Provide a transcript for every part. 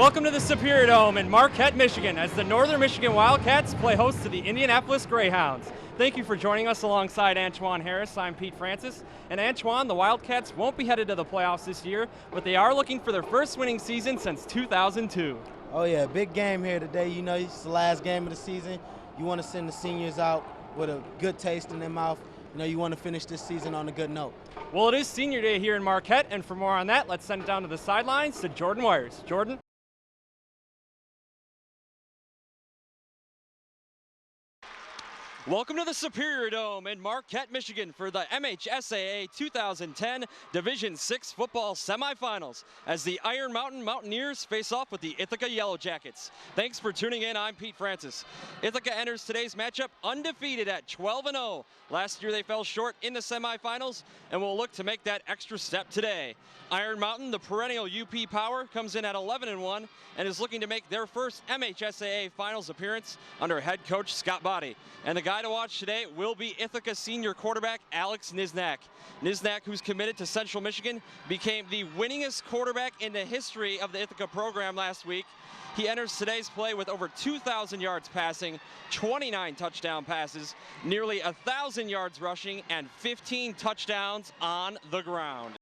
Welcome to the Superior Dome in Marquette, Michigan, as the Northern Michigan Wildcats play host to the Indianapolis Greyhounds. Thank you for joining us alongside Antoine Harris. I'm Pete Francis. And Antoine, the Wildcats won't be headed to the playoffs this year, but they are looking for their first winning season since 2002. Oh yeah, big game here today. You know, it's the last game of the season. You want to send the seniors out with a good taste in their mouth. You know, you want to finish this season on a good note. Well, it is senior day here in Marquette, and for more on that, let's send it down to the sidelines to Jordan Wires. Jordan? Welcome to the Superior Dome in Marquette, Michigan for the MHSAA 2010 Division VI football semifinals as the Iron Mountain Mountaineers face off with the Ithaca Yellow Jackets. Thanks for tuning in. I'm Pete Francis. Ithaca enters today's matchup undefeated at 12-0. Last year they fell short in the semifinals and will look to make that extra step today. Iron Mountain, the perennial UP power, comes in at 11-1 and is looking to make their first MHSAA finals appearance under head coach Scott Body. And the guy to watch today will be Ithaca senior quarterback Alex Nisnak. Nisnak, who's committed to Central Michigan, became the winningest quarterback in the history of the Ithaca program last week. He enters today's play with over 2,000 yards passing, 29 touchdown passes, nearly 1,000 yards rushing, and 15 touchdowns on the ground.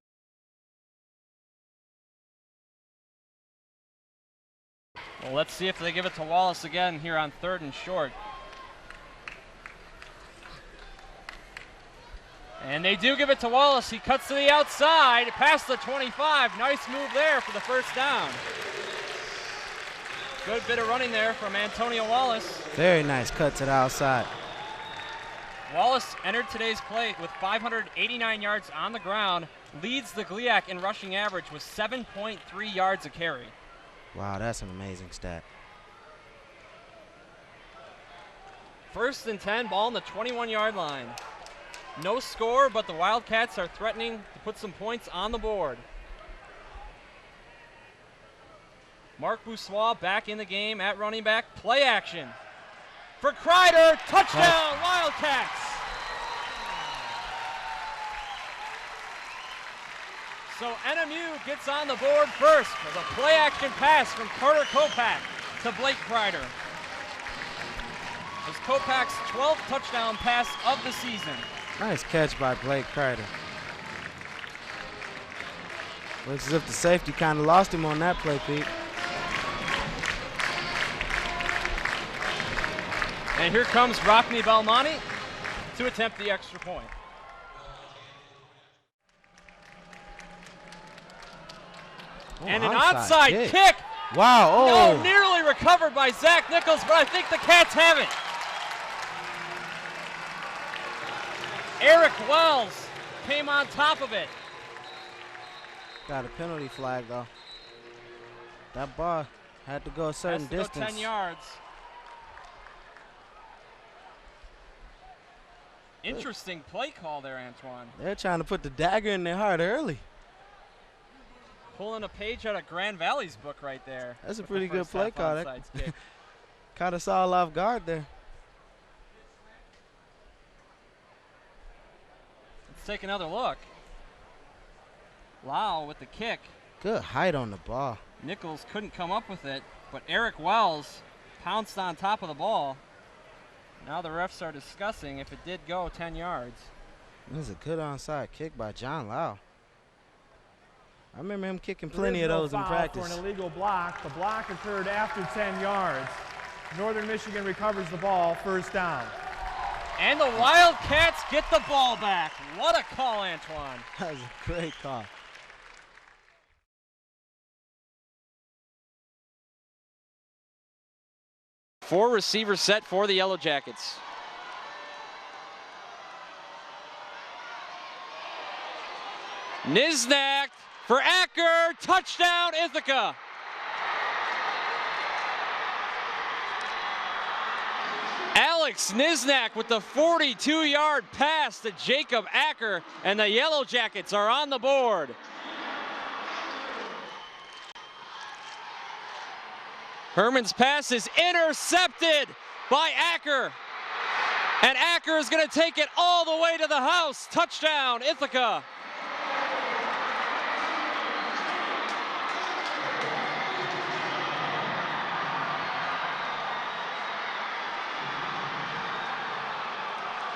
Well, let's see if they give it to Wallace again here on 3rd and short. And they do give it to Wallace. He cuts to the outside, past the 25. Nice move there for the first down. Good bit of running there from Antonio Wallace. Very nice cut to the outside. Wallace entered today's play with 589 yards on the ground, leads the GLIAC in rushing average with 7.3 yards a carry. Wow, that's an amazing stat. 1st and 10, ball on the 21-yard line. No score, but the Wildcats are threatening to put some points on the board. Mark Boussois back in the game at running back. Play action for Kreider. Touchdown, Wildcats! So NMU gets on the board first with a play action pass from Carter Kopak to Blake Kreider. It's Kopak's 12th touchdown pass of the season. Nice catch by Blake Kreider. Looks as if the safety kind of lost him on that play, Pete. And here comes Rockne Belmonte to attempt the extra point. Oh, and an onside kick. Wow. Oh. No, nearly recovered by Zach Nichols, but I think the Cats have it. Eric Wells came on top of it. Got a penalty flag, though. That ball had to go a certain distance. Go 10 yards. Interesting play call there, Antoine. They're trying to put the dagger in their heart early. Pulling a page out of Grand Valley's book right there. That's a pretty good play call. Caught us all off guard there. Let's take another look. Lau with the kick. Good height on the ball. Nichols couldn't come up with it, but Eric Wells pounced on top of the ball. Now the refs are discussing if it did go 10 yards. This is a good onside kick by John Lau. I remember him kicking plenty of those in practice. For an illegal block. The block occurred after 10 yards. Northern Michigan recovers the ball, 1st down. And the Wildcats get the ball back. What a call, Antoine. That was a great call. Four receivers set for the Yellow Jackets. Nisnak for Acker, touchdown Ithaca. Alex Nisnak with the 42-yard pass to Jacob Acker, and the Yellow Jackets are on the board. Herman's pass is intercepted by Acker. And Acker is going to take it all the way to the house. Touchdown, Ithaca.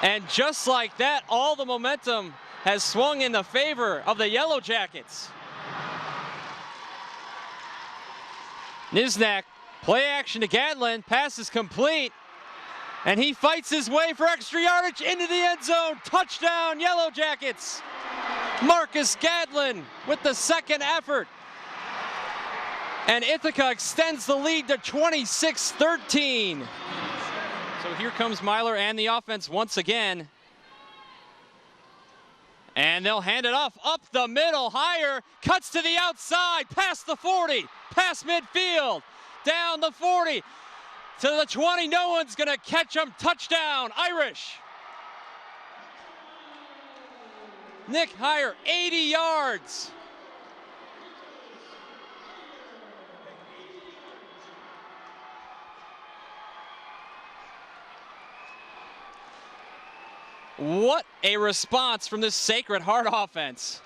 And just like that, all the momentum has swung in the favor of the Yellow Jackets. Niznak, play action to Gadlin, pass is complete, and he fights his way for extra yardage into the end zone. Touchdown, Yellow Jackets. Marcus Gadlin with the second effort. And Ithaca extends the lead to 26-13. So here comes Myler and the offense once again. And they'll hand it off up the middle, higher, cuts to the outside, past the 40, past midfield, down the 40, to the 20, no one's gonna catch him, touchdown, Irish. Nick Heyer, 80 yards. What a response from this Sacred Heart offense.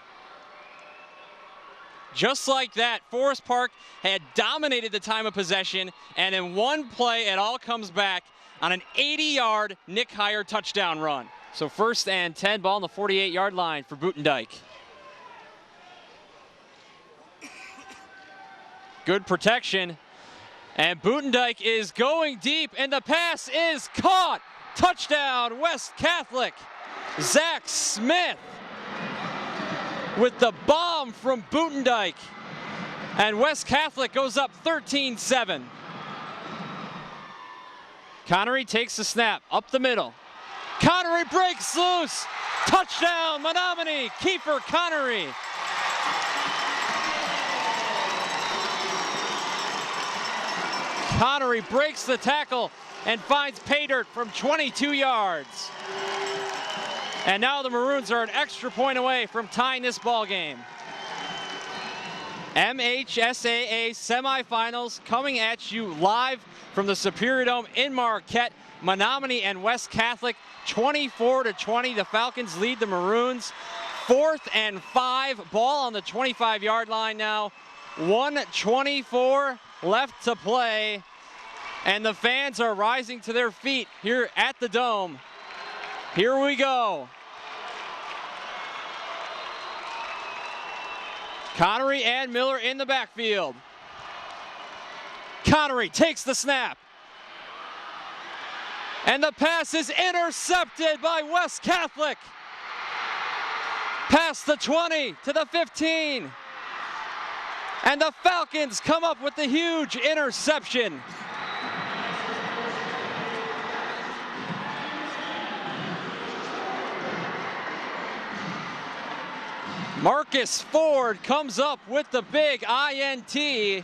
Just like that, Forest Park had dominated the time of possession, and in one play, it all comes back on an 80-yard Nick Heyer touchdown run. So 1st and 10, ball on the 48-yard line for Buitendijk. Good protection, and Buitendijk is going deep, and the pass is caught. Touchdown, West Catholic. Zach Smith with the bomb from Buitendijk. And West Catholic goes up 13-7. Connery takes the snap, up the middle. Connery breaks loose. Touchdown, Menominee, Kiefer Connery. Connery breaks the tackle and finds pay dirt from 22 yards. And now the Maroons are an extra point away from tying this ball game. MHSAA semifinals coming at you live from the Superior Dome in Marquette. Menominee and West Catholic 24-20. The Falcons lead the Maroons. 4th and 5, ball on the 25-yard line now. 1:24 left to play. And the fans are rising to their feet here at the Dome. Here we go. Connery and Miller in the backfield. Connery takes the snap. And the pass is intercepted by West Catholic. Past the 20 to the 15. And the Falcons come up with the huge interception. Marcus Ford comes up with the big INT.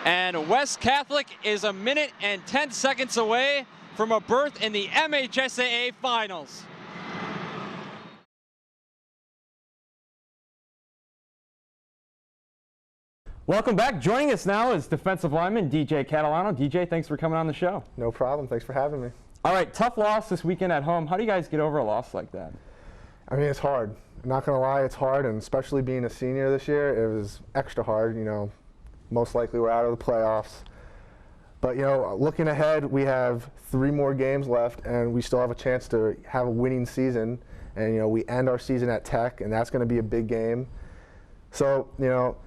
And West Catholic is 1 minute and 10 seconds away from a berth in the MHSAA Finals. Welcome back. Joining us now is defensive lineman DJ Catalano. DJ, thanks for coming on the show. No problem. Thanks for having me. All right, tough loss this weekend at home. How do you guys get over a loss like that? I mean, it's hard. I'm not going to lie, it's hard, and especially being a senior this year, it was extra hard. You know, most likely we're out of the playoffs. But, you know, looking ahead, we have 3 more games left, and we still have a chance to have a winning season. And, you know, we end our season at Tech, and that's going to be a big game. So, you know,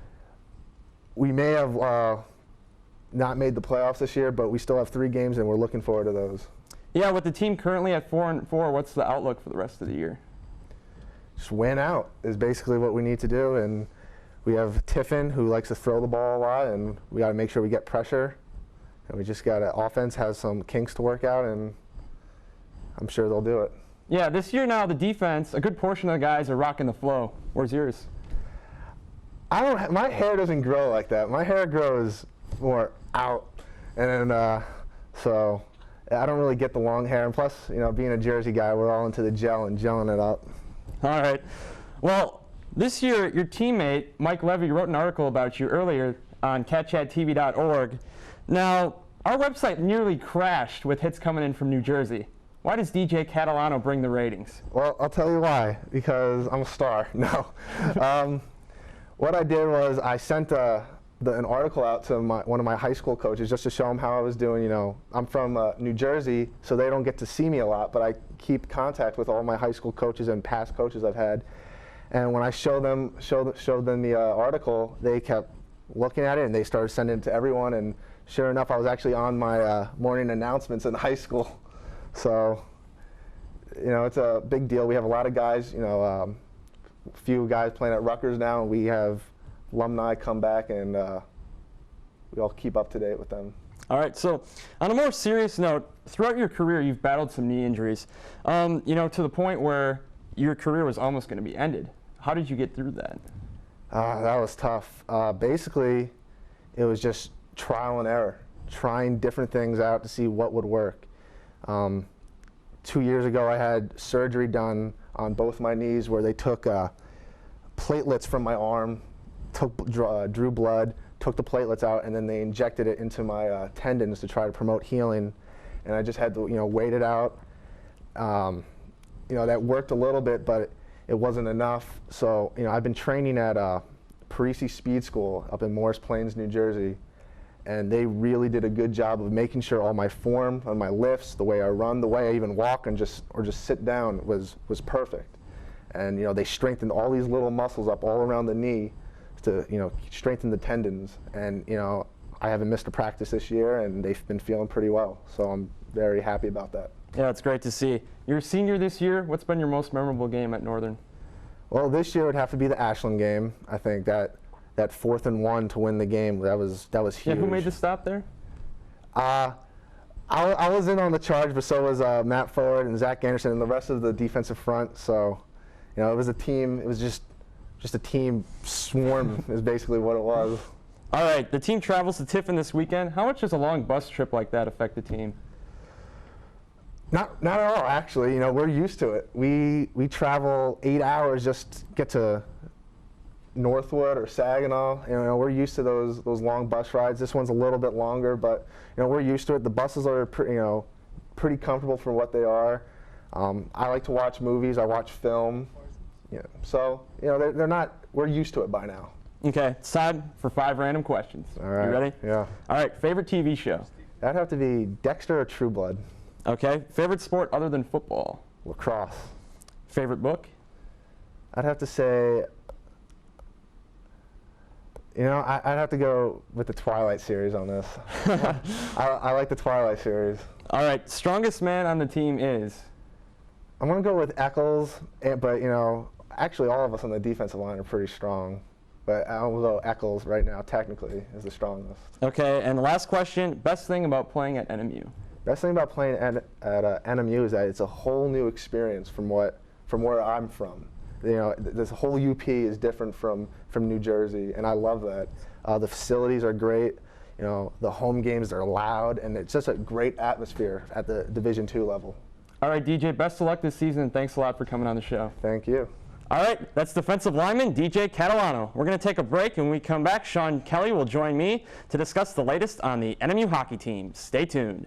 we may have not made the playoffs this year, but we still have 3 games, and we're looking forward to those. Yeah, with the team currently at 4-4, what's the outlook for the rest of the year? Just win out is basically what we need to do, and we have Tiffin who likes to throw the ball a lot, and we got to make sure we get pressure, and we just got to, offense has some kinks to work out, and I'm sure they'll do it. Yeah, this year now the defense, a good portion of the guys are rocking the flow. Where's yours? My hair doesn't grow like that. My hair grows more out, and then, so I don't really get the long hair, and plus, you know, being a Jersey guy, we're all into the gel and gelling it up. All right. Well, this year, your teammate, Mike Levy, wrote an article about you earlier on catchattv.org. Now, our website nearly crashed with hits coming in from New Jersey. Why does DJ Catalano bring the ratings? Well, I'll tell you why. Because I'm a star. No. What I did was I sent a an article out to one of my high school coaches just to show him how I was doing. You know, I'm from New Jersey, so they don't get to see me a lot, but I keep contact with all my high school coaches and past coaches I've had. And when I showed them the article, they kept looking at it and they started sending it to everyone. And sure enough, I was actually on my morning announcements in high school. So, you know, it's a big deal. We have a lot of guys, you know, a few guys playing at Rutgers now, and we have alumni come back, and we all keep up to date with them. All right, so on a more serious note, throughout your career, you've battled some knee injuries, you know, to the point where your career was almost going to be ended. How did you get through that? That was tough. Basically, it was just trial and error, trying different things out to see what would work. 2 years ago, I had surgery done on both my knees where they took platelets from my arm, drew blood, took the platelets out, and then they injected it into my tendons to try to promote healing. And I just had to, you know, wait it out. You know, that worked a little bit, but it wasn't enough. So, you know, I've been training at Parisi Speed School up in Morris Plains, New Jersey, and they really did a good job of making sure all my form on my lifts, the way I run, the way I even walk and just sit down was perfect. And, you know, they strengthened all these little muscles up all around the knee to, you know, strengthen the tendons. And, you know, I haven't missed a practice this year, and they've been feeling pretty well. So I'm very happy about that. Yeah, it's great to see. You're a senior this year. What's been your most memorable game at Northern? Well, this year would have to be the Ashland game. I think that 4th and 1 to win the game, that was huge. Yeah, who made the stop there? I was in on the charge, but so was Matt Forward and Zach Anderson and the rest of the defensive front. So, you know, it was a team. It was just a team swarm is basically what it was. All right, the team travels to Tiffin this weekend. How much does a long bus trip like that affect the team? Not at all, actually. You know, we're used to it. We travel 8 hours just to get to Northwood or Saginaw. You know, we're used to those long bus rides. This one's a little bit longer, but, you know, we're used to it. The buses are pretty comfortable for what they are. I like to watch movies. I watch film. Yeah. So, you know, they're not. We're used to it by now. Okay, it's time for 5 random questions. All right. You ready? Yeah. All right, favorite TV show? That'd have to be Dexter or True Blood. Okay, favorite sport other than football? Lacrosse. Favorite book? I'd have to say, you know, I'd have to go with the Twilight series on this. I like the Twilight series. All right, strongest man on the team is? I'm going to go with Eccles, but, you know, actually all of us on the defensive line are pretty strong. But I'll go Eccles right now, technically, is the strongest. Okay, and last question, best thing about playing at NMU? Best thing about playing at NMU is that it's a whole new experience from where I'm from. You know, this whole UP is different from New Jersey, and I love that. The facilities are great. You know, the home games are loud, and it's just a great atmosphere at the Division II level. All right, DJ, best of luck this season, and thanks a lot for coming on the show. Thank you. All right, that's defensive lineman DJ Catalano. We're going to take a break, and when we come back, Sean Kelly will join me to discuss the latest on the NMU hockey team. Stay tuned.